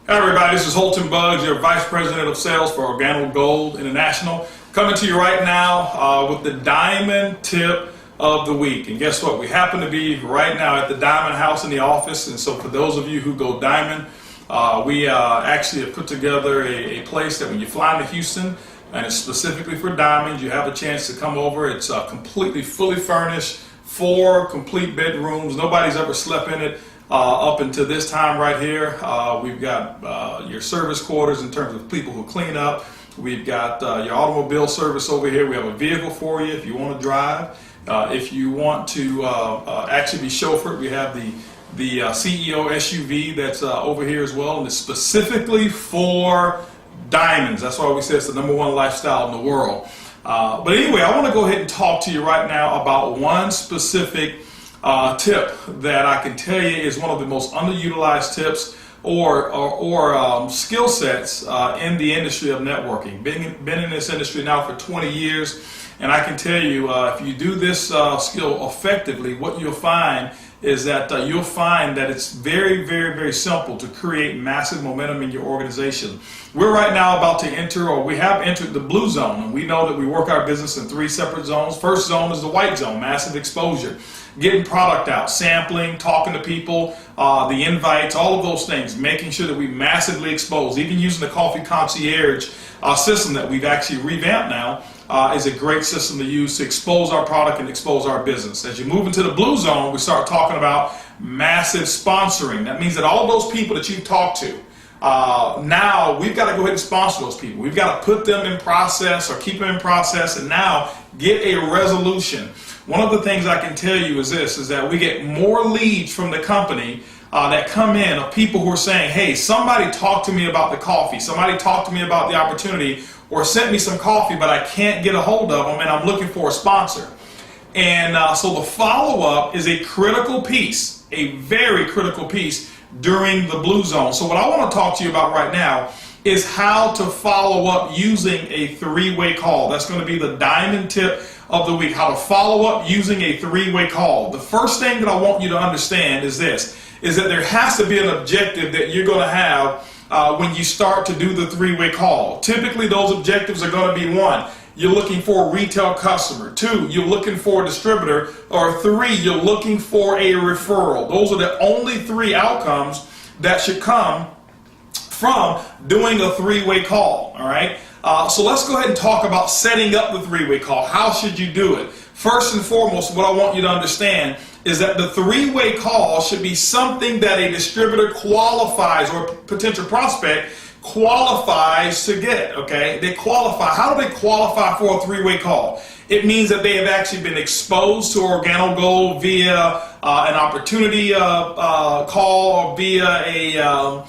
Hi everybody, this is Holton Buggs, your Vice President of Sales for Organo Gold International, coming to you right now with the Diamond Tip of the Week. And guess what? We happen to be right now at the Diamond House in the office, and so for those of you who go Diamond, we actually have put together a place that when you fly into Houston, and it's specifically for diamonds, you have a chance to come over. It's completely fully furnished, 4 complete bedrooms. Nobody's ever slept in it up until this time right here. We've got your service quarters in terms of people who clean up. We've got your automobile service over here. We have a vehicle for you if you want to drive. If you want to actually be chauffeured, we have the CEO SUV that's over here as well, and it's specifically for diamonds. That's why we say it's the #1 lifestyle in the world. But anyway, I want to go ahead and talk to you right now about one specific tip that I can tell you is one of the most underutilized tips or skill sets in the industry of networking. Been in this industry now for 20 years, and I can tell you if you do this skill effectively, what you'll find is that it's very, very, very simple to create massive momentum in your organization. We're right now about to enter, or we have entered, the blue zone, and we know that we work our business in 3 separate zones. First zone is the white zone, massive exposure, getting product out, sampling, talking to people, the invites, all of those things, making sure that we massively expose. Even using the coffee concierge system that we've actually revamped now is a great system to use to expose our product and expose our business. As you move into the blue zone, we start talking about massive sponsoring. That means that all of those people that you've talked to, now we've got to go ahead and sponsor those people. We've got to put them in process or keep them in process and now get a resolution. One of the things I can tell you is this, is that we get more leads from the company that come in of people who are saying, hey, somebody talked to me about the coffee, somebody talked to me about the opportunity, or sent me some coffee, but I can't get a hold of them and I'm looking for a sponsor. And so the follow-up is a critical piece, a very critical piece during the blue zone. So what I want to talk to you about right now is how to follow up using a 3-way call. That's going to be the diamond tip of the week, how to follow up using a 3-way call. The first thing that I want you to understand is this, is that there has to be an objective that you're going to have when you start to do the 3-way call. Typically those objectives are going to be 1, you're looking for a retail customer, 2, you're looking for a distributor, or 3, you're looking for a referral. Those are the only 3 outcomes that should come from doing a 3-way call. All right. So let's go ahead and talk about setting up the 3-way call. How should you do it? First and foremost, what I want you to understand is that the 3-way call should be something that a distributor qualifies, or potential prospect qualifies to get. Okay, they qualify. How do they qualify for a 3-way call? It means that they have actually been exposed to Organo Gold via an opportunity call, or via a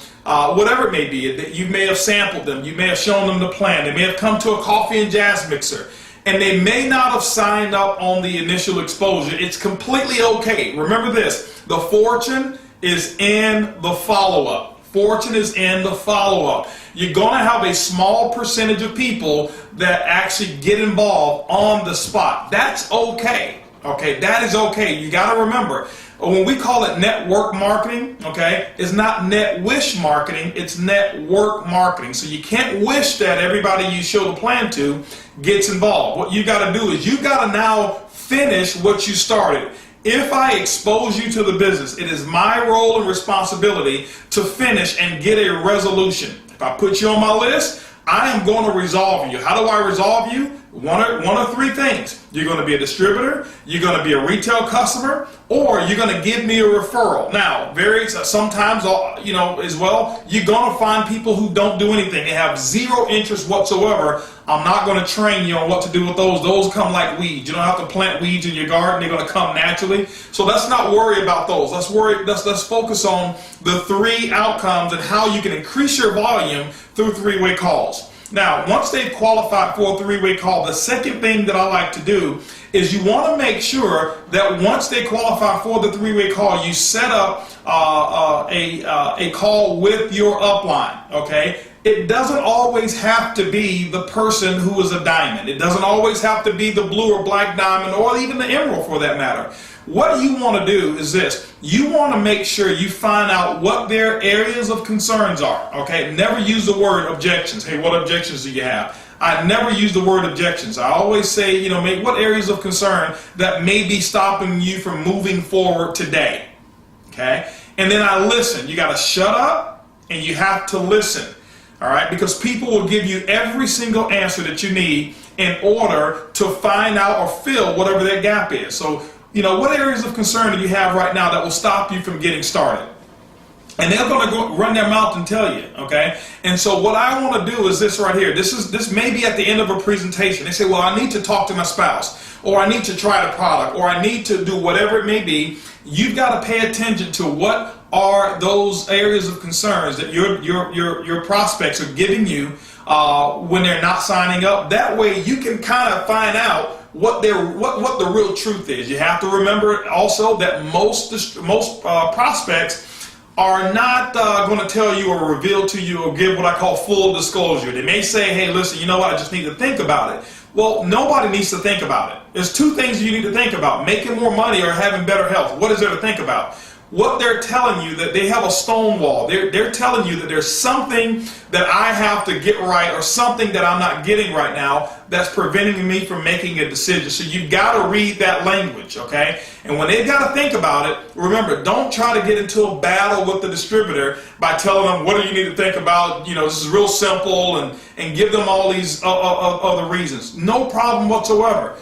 whatever it may be. You may have sampled them, you may have shown them the plan, they may have come to a coffee and jazz mixer, and they may not have signed up on the initial exposure. It's completely okay. Remember this, the fortune is in the follow-up. Fortune is in the follow-up. You're going to have a small percentage of people that actually get involved on the spot. That's okay. Okay, that is okay. You got to remember, when we call it network marketing, okay, it's not net wish marketing, it's network marketing. So you can't wish that everybody you show the plan to gets involved. What you got to do is you got to now finish what you started. If I expose you to the business, it is my role and responsibility to finish and get a resolution. If I put you on my list, I am going to resolve you. How do I resolve you? One or 3 things. You're going to be a distributor, you're going to be a retail customer, or you're going to give me a referral. Now, sometimes, as well, you're going to find people who don't do anything. They have 0 interest whatsoever. I'm not going to train you on what to do with those. Those come like weeds. You don't have to plant weeds in your garden. They're going to come naturally. So let's not worry about those. Let's focus on the 3 outcomes and how you can increase your volume through 3-way calls. Now, once they've qualified for a 3-way call, the second thing that I like to do is you want to make sure that once they qualify for the 3-way call, you set up a call with your upline. Okay, it doesn't always have to be the person who is a diamond. It doesn't always have to be the blue or black diamond, or even the emerald for that matter. What you want to do is this. You want to make sure you find out what their areas of concerns are. Okay, never use the word objections. Hey, what objections do you have? I never use the word objections. I always say, what areas of concern that may be stopping you from moving forward today. Okay, and then I listen. You got to shut up and you have to listen. All right, because people will give you every single answer that you need in order to find out or fill whatever that gap is. So, what areas of concern do you have right now that will stop you from getting started? And they're going to go run their mouth and tell you, okay? And so what I want to do is this right here. This may be at the end of a presentation. They say, well, I need to talk to my spouse, or I need to try the product, or I need to do whatever it may be. You've got to pay attention to what are those areas of concerns that your prospects are giving you when they're not signing up. That way you can kind of find out what the real truth is. You have to remember also that most prospects are not going to tell you or reveal to you or give what I call full disclosure. They may say, hey, listen, you know what, I just need to think about it. Well, nobody needs to think about it. There's two things you need to think about: making more money or having better health. What is there to think about? What they're telling you, that they have a stone wall. They're telling you that there's something that I have to get right, or something that I'm not getting right now that's preventing me from making a decision. So you've got to read that language, okay? And when they've got to think about it, remember, don't try to get into a battle with the distributor by telling them, what do you need to think about? This is real simple, and give them all these other reasons. No problem whatsoever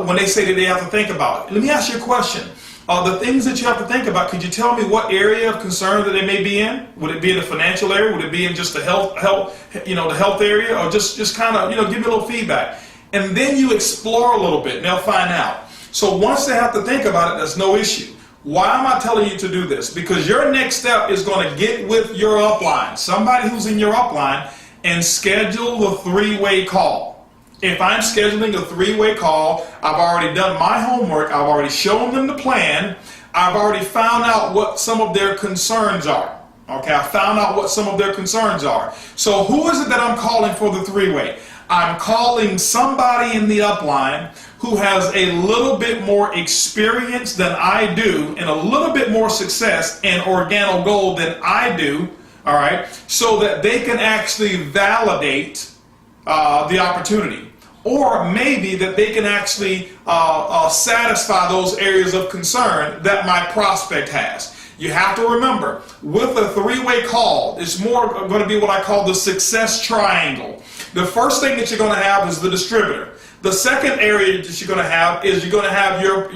when they say that they have to think about it. Let me ask you a question. The things that you have to think about, could you tell me what area of concern that they may be in? Would it be in the financial area? Would it be in just the health area? Or just kind of, give me a little feedback. And then you explore a little bit and they'll find out. So once they have to think about it, that's no issue. Why am I telling you to do this? Because your next step is going to get with your upline, somebody who's in your upline, and schedule the three-way call. If I'm scheduling a three-way call, I've already done my homework. I've already shown them the plan. I've already found out what some of their concerns are. Okay, I found out what some of their concerns are. So who is it that I'm calling for the three-way? I'm calling somebody in the upline who has a little bit more experience than I do and a little bit more success in Organo Gold than I do, all right, so that they can actually validate the opportunity. Or maybe that they can actually satisfy those areas of concern that my prospect has. You have to remember, with a three-way call, it's more going to be what I call the success triangle. The first thing that you're going to have is the distributor. The second area that you're going to have is you're going to have your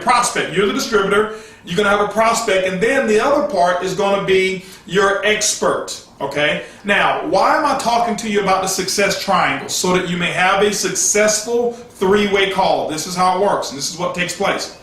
prospect. You're the distributor. You're going to have a prospect, and then the other part is going to be your expert. Okay, now why am I talking to you about the success triangle? So that you may have a successful three-way call. This is how it works, and this is what takes place.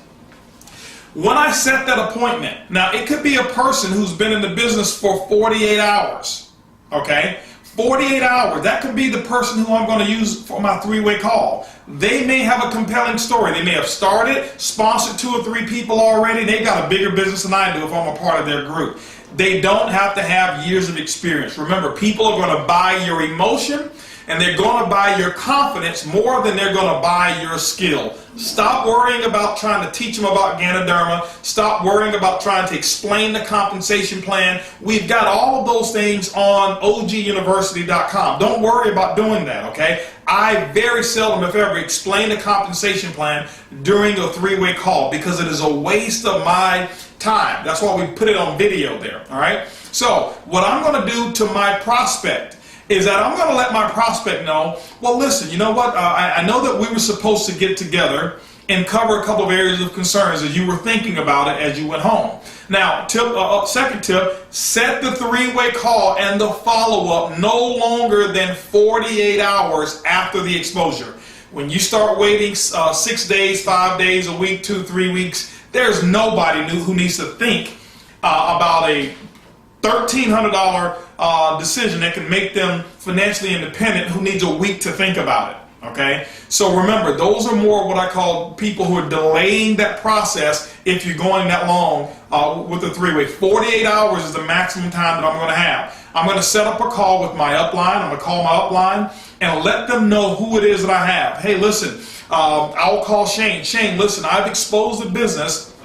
When I set that appointment, now it could be a person who's been in the business for 48 hours. Okay, 48 hours, that could be the person who I'm going to use for my three-way call. They may have a compelling story. They may have started, sponsored 2 or 3 people already. They've got a bigger business than I do if I'm a part of their group. They don't have to have years of experience. Remember, people are going to buy your emotion, and they're going to buy your confidence more than they're going to buy your skill. Stop worrying about trying to teach them about Ganoderma. Stop worrying about trying to explain the compensation plan. We've got all of those things on oguniversity.com. Don't worry about doing that, okay? I very seldom, if ever, explain the compensation plan during a three-way call because it is a waste of my time. That's why we put it on video there, all right? So what I'm going to do to my prospect is that I'm going to let my prospect know, well, listen, you know what? I know that we were supposed to get together and cover a couple of areas of concerns as you were thinking about it as you went home. Now, second tip, set the three-way call and the follow-up no longer than 48 hours after the exposure. When you start waiting 6 days, 5 days, a week, 2, 3 weeks, there's nobody who needs to think about a $1,300 decision that can make them financially independent who needs a week to think about it. Okay, so remember, those are more what I call people who are delaying that process if you're going that long with the three-way. 48 hours is the maximum time that I'm going to have. I'm going to set up a call with my upline. I'm going to call my upline and let them know who it is that I have. Hey, listen, I'll call Shane. Shane, listen, I've exposed the business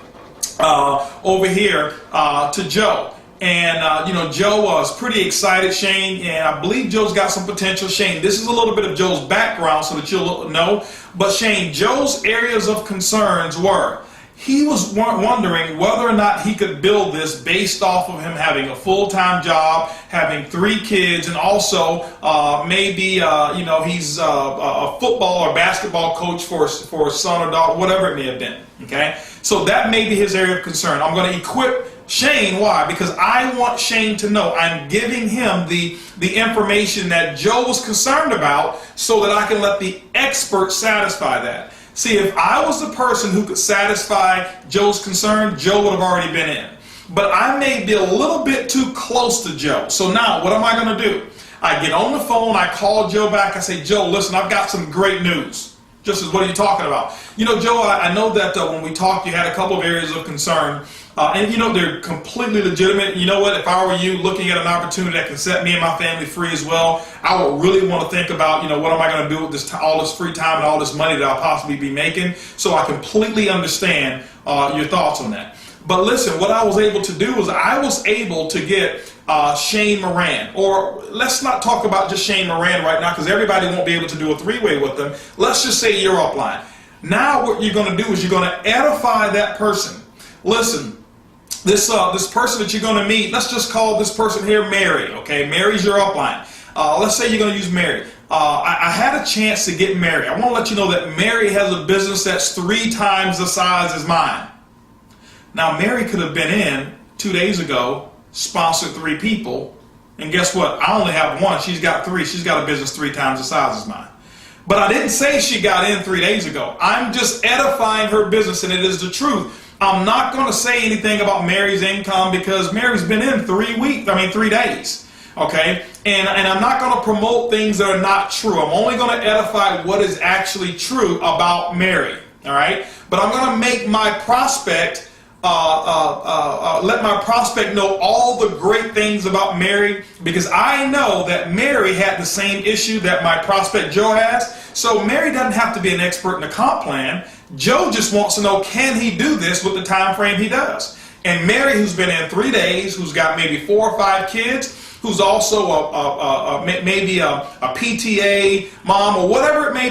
over here to Joe. And, Joe was pretty excited, Shane, and I believe Joe's got some potential. Shane, this is a little bit of Joe's background so that you'll know. But, Shane, Joe's areas of concerns were he was wondering whether or not he could build this based off of him having a full-time job, having 3 kids, and also maybe, he's a football or basketball coach for a son or daughter, whatever it may have been, okay? So that may be his area of concern. I'm going to equip Shane. Why? Because I want Shane to know I'm giving him the information that Joe was concerned about so that I can let the expert satisfy that. See, if I was the person who could satisfy Joe's concern, Joe would have already been in. But I may be a little bit too close to Joe. So now, what am I going to do? I get on the phone, I call Joe back, I say, Joe, listen, I've got some great news. Just as, what are you talking about? Joe, I know that when we talked, you had a couple of areas of concern. And they're completely legitimate. You know what? If I were you looking at an opportunity that can set me and my family free as well, I would really want to think about, what am I going to do with this all this free time and all this money that I'll possibly be making? So I completely understand your thoughts on that. But listen, what I was able to do was I was able to get Shane Moran, or let's not talk about just Shane Moran right now because everybody won't be able to do a 3-way with them. Let's just say you're upline. Now what you're going to do is you're going to edify that person. Listen. This person that you're going to meet, let's just call this person here Mary, okay? Mary's your upline. Let's say you're going to use Mary. I had a chance to get Mary. I want to let you know that Mary has a business that's 3 times the size as mine. Now, Mary could have been in 2 days ago, sponsored 3 people, and guess what? I only have 1. She's got 3. She's got a business 3 times the size as mine. But I didn't say she got in 3 days ago. I'm just edifying her business, and it is the truth. I'm not going to say anything about Mary's income because Mary's been in 3 days, okay? And I'm not going to promote things that are not true. I'm only going to edify what is actually true about Mary, all right? But I'm going to make my prospect, let my prospect know all the great things about Mary because I know that Mary had the same issue that my prospect Joe has. So Mary doesn't have to be an expert in the comp plan. Joe just wants to know, can he do this with the time frame he does? And Mary, who's been in 3 days, who's got maybe 4 or 5 kids, who's also maybe a PTA mom or whatever it may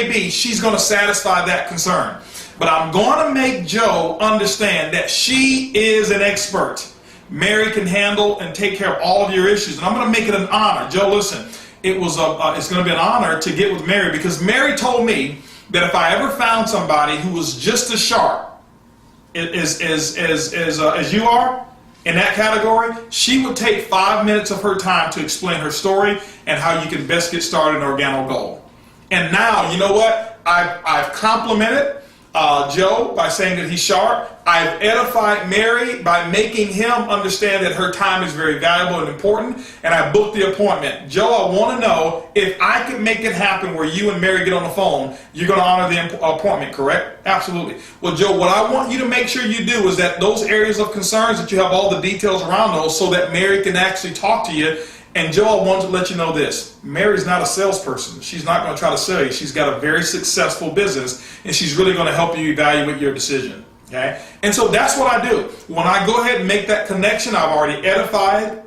be, she's going to satisfy that concern. But I'm going to make Joe understand that she is an expert. Mary can handle and take care of all of your issues. And I'm going to make it an honor. Joe, listen, it's going to be an honor to get with Mary because Mary told me that if I ever found somebody who was just as sharp as you are in that category, she would take 5 minutes of her time to explain her story and how you can best get started in Organo Gold. And now, you know what? I've complimented Joe by saying that he's sharp. I've edified Mary by making him understand that her time is very valuable and important, and I booked the appointment. Joe, I want to know if I could make it happen where you and Mary get on the phone, you're going to honor the appointment, correct? Absolutely. Well, Joe, what I want you to make sure you do is that those areas of concerns, that you have all the details around those so that Mary can actually talk to you. And Joe, I wanted to let you know this. Mary's not a salesperson. She's not going to try to sell you. She's got a very successful business, and she's really going to help you evaluate your decision. Okay? And so that's what I do. When I go ahead and make that connection, I've already edified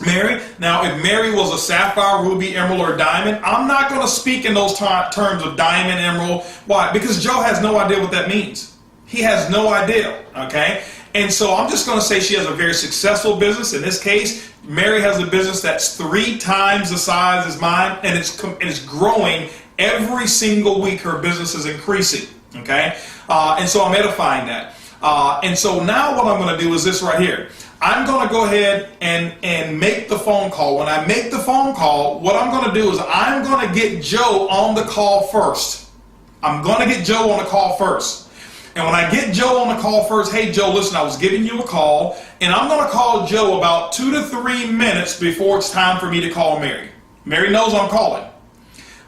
Mary. Now, if Mary was a sapphire, ruby, emerald, or diamond, I'm not going to speak in those terms of diamond, emerald. Why? Because Joe has no idea what that means. He has no idea. Okay? And so I'm just going to say she has a very successful business. In this case, Mary has a business that's 3 times the size as mine, and it's growing every single week. Her business is increasing, okay? And so I'm edifying that. And so now what I'm going to do is this right here. I'm going to go ahead and make the phone call. When I make the phone call, what I'm going to do is I'm going to get Joe on the call first. I'm going to get Joe on the call first. And when I get Joe on the call first, hey, Joe, listen, I was giving you a call, and I'm going to call Joe about 2 to 3 minutes before it's time for me to call Mary. Mary knows I'm calling.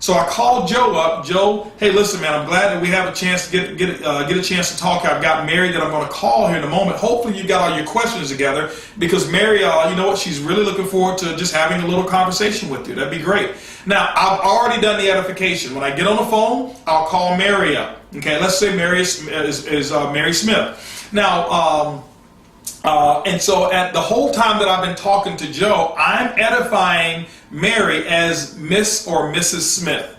So I called Joe up. Joe, hey, listen, man, I'm glad that we have a chance to get a chance to talk. I've got Mary that I'm going to call here in a moment. Hopefully you got all your questions together because Mary, you know what, she's really looking forward to just having a little conversation with you. That'd be great. Now, I've already done the edification. When I get on the phone, I'll call Mary up. Okay, let's say Mary is Mary Smith. Now, and so at the whole time that I've been talking to Joe, I'm edifying Mary as Miss or Mrs. Smith.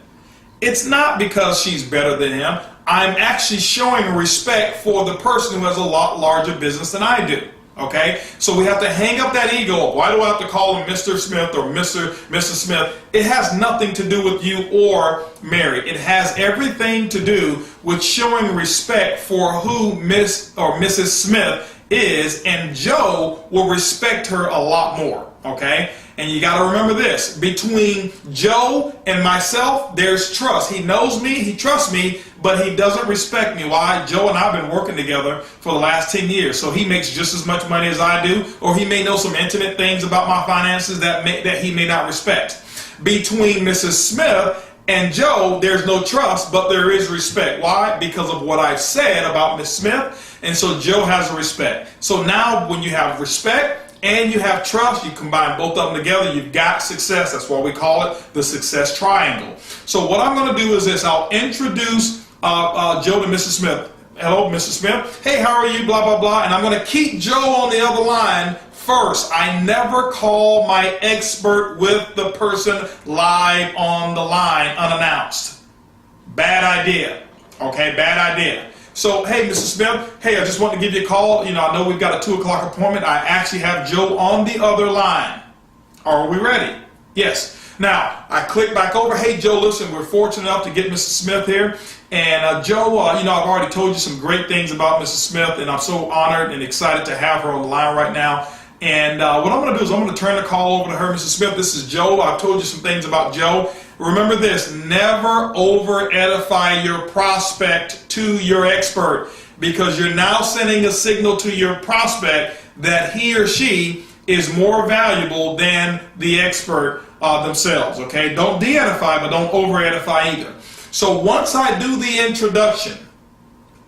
It's not because she's better than him. I'm actually showing respect for the person who has a lot larger business than I do. Okay, so we have to hang up that ego. Why do I have to call him Mr. Smith or Mrs. Smith? It has nothing to do with you or Mary. It has everything to do with showing respect for who Miss or Mrs. Smith is, and Joe will respect her a lot more. Okay, and you got to remember this: between Joe and myself, there's trust. He knows me, he trusts me, but he doesn't respect me. Why? Joe and I have been working together for the last 10 years, so he makes just as much money as I do, or he may know some intimate things about my finances that he may not respect. Between Mrs. Smith and Joe, there's no trust, but there is respect. Why? Because of what I've said about Miss Smith, and so Joe has a respect. So now when you have respect and you have trust, you combine both of them together, you've got success. That's why we call it the success triangle. So what I'm going to do is this: I'll introduce Joe to Mrs. Smith. Hello, Mrs. Smith. Hey, how are you? Blah, blah, blah. And I'm going to keep Joe on the other line first. I never call my expert with the person live on the line unannounced. Bad idea. Okay, bad idea. So, hey, Mrs. Smith, hey, I just want to give you a call. You know, I know we've got a 2 o'clock appointment. I actually have Joe on the other line. Are we ready? Yes. Now, I click back over. Hey, Joe, listen, we're fortunate enough to get Mrs. Smith here. And Joe, you know, I've already told you some great things about Mrs. Smith, and I'm so honored and excited to have her on the line right now. And what I'm going to do is I'm going to turn the call over to her. Mrs. Smith, this is Joe. I've told you some things about Joe. Remember this: never over edify your prospect to your expert, because you're now sending a signal to your prospect that he or she is more valuable than the expert themselves. Okay, don't de-edify, but don't over edify either. So once I do the introduction,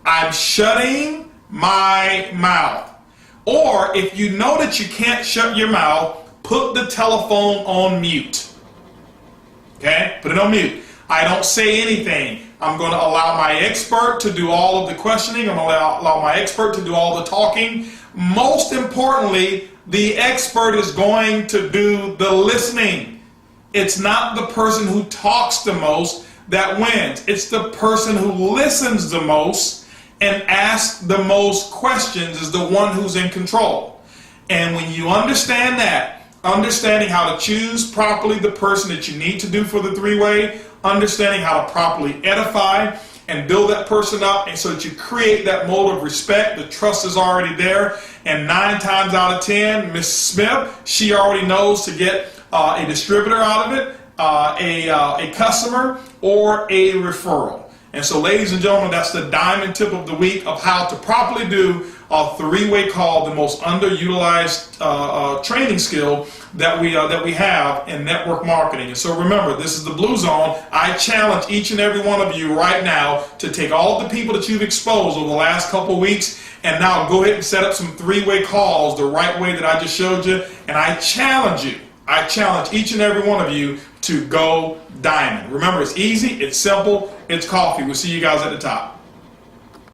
I'm shutting my mouth. Or if you know that you can't shut your mouth, put the telephone on mute. Okay, put it on mute. I don't say anything. I'm going to allow my expert to do all of the questioning. I'm going to allow my expert to do all the talking. Most importantly, the expert is going to do the listening. It's not the person who talks the most that wins. It's the person who listens the most and asks the most questions is the one who's in control. And when you understand that, understanding how to choose properly the person that you need to do for the three-way, understanding how to properly edify and build that person up, and so that you create that mode of respect, the trust is already there. And 9 times out of 10, Miss Smith, she already knows to get a distributor out of it, a customer, or a referral. And so, ladies and gentlemen, that's the diamond tip of the week of how to properly do a three-way call, the most underutilized training skill that we have in network marketing. And so remember, this is the Blue Zone. I challenge each and every one of you right now to take all the people that you've exposed over the last couple weeks and now go ahead and set up some three-way calls the right way that I just showed you. And I challenge you. I challenge each and every one of you to go diamond. Remember, it's easy, it's simple, it's coffee. We'll see you guys at the top.